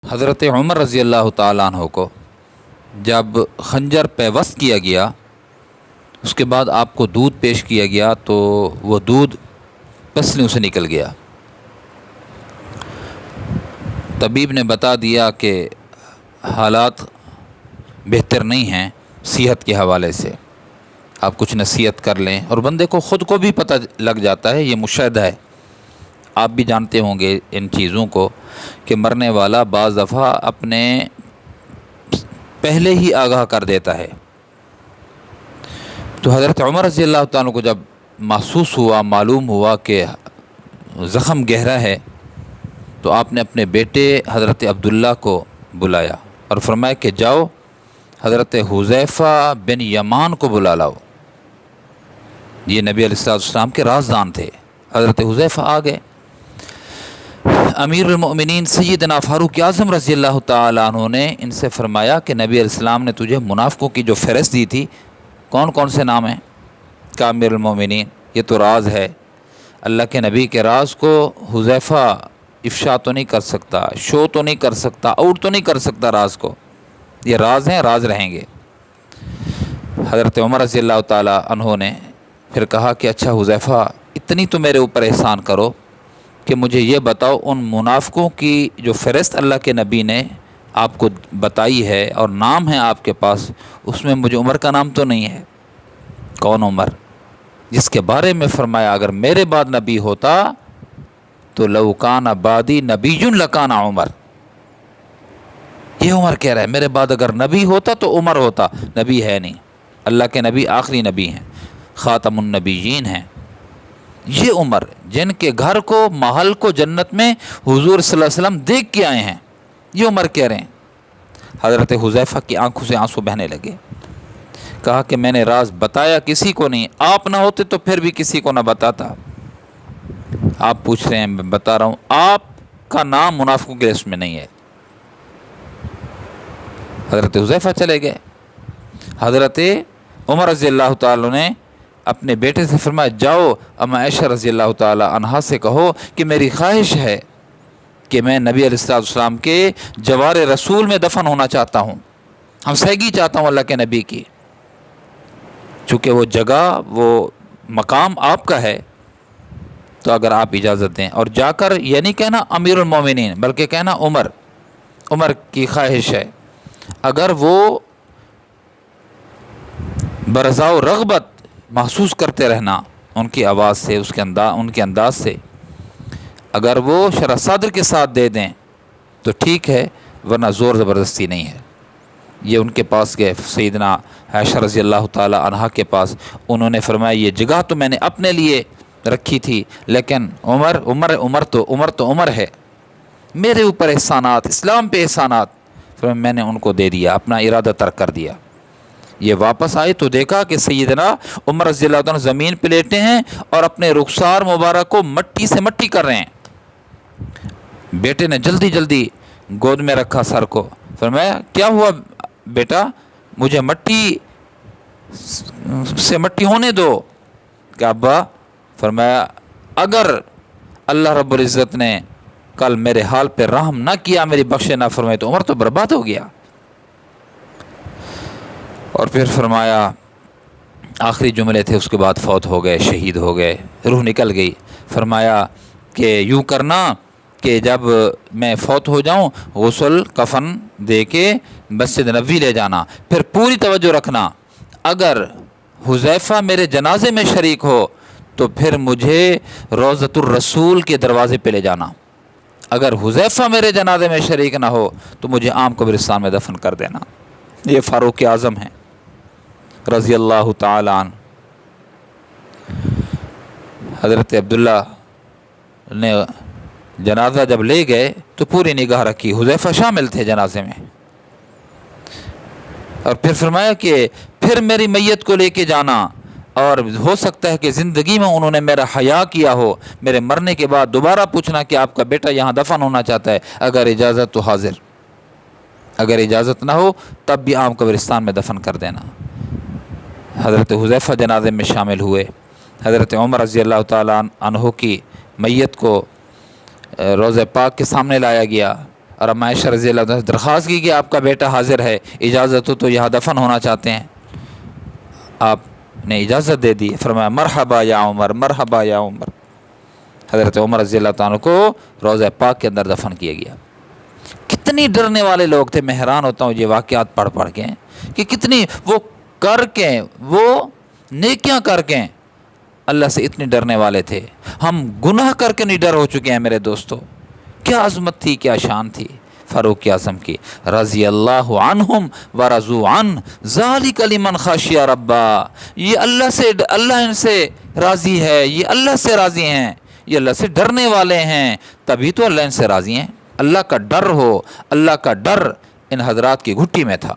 حضرت عمر رضی اللہ تعالیٰ عنہ کو جب خنجر پیوست کیا گیا، اس کے بعد آپ کو دودھ پیش کیا گیا تو وہ دودھ پسلیوں سے نکل گیا۔ طبیب نے بتا دیا کہ حالات بہتر نہیں ہیں صحت کے حوالے سے، آپ کچھ نصیحت کر لیں۔ اور بندے کو خود کو بھی پتہ لگ جاتا ہے، یہ مشاہدہ ہے، آپ بھی جانتے ہوں گے ان چیزوں کو، کہ مرنے والا بعض دفعہ اپنے پہلے ہی آگاہ کر دیتا ہے۔ تو حضرت عمر رضی اللہ تعالیٰ کو جب محسوس ہوا، معلوم ہوا کہ زخم گہرا ہے، تو آپ نے اپنے بیٹے حضرت عبداللہ کو بلایا اور فرمایا کہ جاؤ حضرت حذیفہ بن یمان کو بلا لاؤ۔ یہ نبی علیہ السلام کے رازدان تھے۔ حضرت حذیفہ آ گئے۔ امیر المؤمنین سیدنا فاروق اعظم رضی اللہ تعالیٰ عنہ نے ان سے فرمایا کہ نبی علیہ السلام نے تجھے منافقوں کی جو فہرست دی تھی، کون کون سے نام ہیں؟ کہ امیر المؤمنین یہ تو راز ہے، اللہ کے نبی کے راز کو حذیفہ افشا تو نہیں کر سکتا، شو تو نہیں کر سکتا، آؤٹ تو نہیں کر سکتا، راز کو، یہ راز ہیں، راز رہیں گے۔ حضرت عمر رضی اللہ تعالیٰ عنہ نے پھر کہا کہ اچھا حذیفہ، اتنی تو میرے اوپر احسان کرو کہ مجھے یہ بتاؤ ان منافقوں کی جو فہرست اللہ کے نبی نے آپ کو بتائی ہے اور نام ہے آپ کے پاس، اس میں مجھے عمر کا نام تو نہیں ہے؟ کون عمر؟ جس کے بارے میں فرمایا اگر میرے بعد نبی ہوتا تو لو کان بعدی نبی لکان عمر۔ یہ عمر کہہ رہا ہے میرے بعد اگر نبی ہوتا تو عمر ہوتا، نبی ہے نہیں، اللہ کے نبی آخری نبی ہیں، خاتم النبیین ہیں۔ یہ عمر جن کے گھر کو، محل کو جنت میں حضور صلی اللہ علیہ وسلم دیکھ کے آئے ہیں، یہ عمر کہہ رہے ہیں۔ حضرت حذیفہ کی آنکھوں سے آنسو بہنے لگے۔ کہا کہ میں نے راز بتایا کسی کو نہیں، آپ نہ ہوتے تو پھر بھی کسی کو نہ بتاتا۔ آپ پوچھ رہے ہیں، میں بتا رہا ہوں، آپ کا نام منافقوں کی لسٹ میں نہیں ہے۔ حضرت حذیفہ چلے گئے۔ حضرت عمر رضی اللہ تعالیٰ نے اپنے بیٹے سے فرمایا جاؤ اما عائشہ رضی اللہ تعالیٰ عنہا سے کہو کہ میری خواہش ہے کہ میں نبی علیہ السلام کے جوار رسول میں دفن ہونا چاہتا ہوں، ہمسائیگی چاہتا ہوں اللہ کے نبی کی، چونکہ وہ جگہ، وہ مقام آپ کا ہے، تو اگر آپ اجازت دیں۔ اور جا کر یہ نہیں کہنا امیر المومنین، بلکہ کہنا عمر کی خواہش ہے۔ اگر وہ برضا و رغبت محسوس کرتے رہنا ان کی آواز سے، ان کے انداز سے، اگر وہ شرح صدر کے ساتھ دے دیں تو ٹھیک ہے، ورنہ زور زبردستی نہیں ہے۔ یہ ان کے پاس گئے، سیدنا عائشہ رضی اللہ تعالی عنہا کے پاس، انہوں نے فرمایا یہ جگہ تو میں نے اپنے لیے رکھی تھی، لیکن عمر تو عمر ہے، میرے اوپر احسانات، اسلام پہ احسانات، فرمایا میں نے ان کو دے دیا، اپنا ارادہ ترک کر دیا۔ یہ واپس آئے تو دیکھا کہ سیدنا عمر رضی اللہ عنہ زمین پہ لیٹے ہیں اور اپنے رخسار مبارک کو مٹی سے مٹی کر رہے ہیں۔ بیٹے نے جلدی جلدی گود میں رکھا سر کو، فرمایا کیا ہوا بیٹا، مجھے مٹی سے مٹی ہونے دو۔ کہ ابا، فرمایا اگر اللہ رب العزت نے کل میرے حال پہ رحم نہ کیا، میری بخشے نہ فرمائے، تو عمر تو برباد ہو گیا۔ اور پھر فرمایا آخری جملے تھے، اس کے بعد فوت ہو گئے، شہید ہو گئے، روح نکل گئی۔ فرمایا کہ یوں کرنا کہ جب میں فوت ہو جاؤں غسل کفن دے کے مسجد نبوی لے جانا، پھر پوری توجہ رکھنا، اگر حذیفہ میرے جنازے میں شریک ہو تو پھر مجھے روضۃ الرسول کے دروازے پہ لے جانا، اگر حذیفہ میرے جنازے میں شریک نہ ہو تو مجھے عام قبرستان میں دفن کر دینا۔ یہ فاروق اعظم ہیں رضی اللہ تعالی عنہ۔ حضرت عبداللہ نے جنازہ جب لے گئے تو پوری نگاہ رکھی، حذیفہ شامل تھے جنازے میں، اور پھر فرمایا کہ پھر میری میت کو لے کے جانا، اور ہو سکتا ہے کہ زندگی میں انہوں نے میرا حیا کیا ہو، میرے مرنے کے بعد دوبارہ پوچھنا کہ آپ کا بیٹا یہاں دفن ہونا چاہتا ہے، اگر اجازت تو حاضر، اگر اجازت نہ ہو تب بھی عام قبرستان میں دفن کر دینا۔ حضرت حذیفہ جنازے میں شامل ہوئے۔ حضرت عمر رضی اللہ تعالیٰ عنہ کی میت کو روضہ پاک کے سامنے لایا گیا، اور اب عائشہ رضی اللہ عنہ درخواست کی کہ آپ کا بیٹا حاضر ہے، اجازت ہو تو یہاں دفن ہونا چاہتے ہیں۔ آپ نے اجازت دے دی، فرمایا مرحبا یا عمر، مرحبا یا عمر۔ حضرت عمر رضی اللہ تعالیٰ کو روضہ پاک کے اندر دفن کیا گیا۔ کتنی ڈرنے والے لوگ تھے، میں حیران ہوتا ہوں یہ واقعات پڑھ پڑھ کے کہ کتنی وہ کر کے، وہ نیکیاں کر کے اللہ سے اتنے ڈرنے والے تھے۔ ہم گناہ کر کے نہیں ڈر ہو چکے ہیں میرے دوستو۔ کیا عظمت تھی، کیا شان تھی فاروق اعظم کی، رضی اللہ عنہم ورضوا عنہ ذالک لمن خشی ربا۔ یہ اللہ ان سے راضی ہے، یہ اللہ سے راضی ہیں، یہ اللہ سے ڈرنے والے ہیں، تبھی تو اللہ ان سے راضی ہیں۔ اللہ کا ڈر ہو، اللہ کا ڈر ان حضرات کی گھٹی میں تھا۔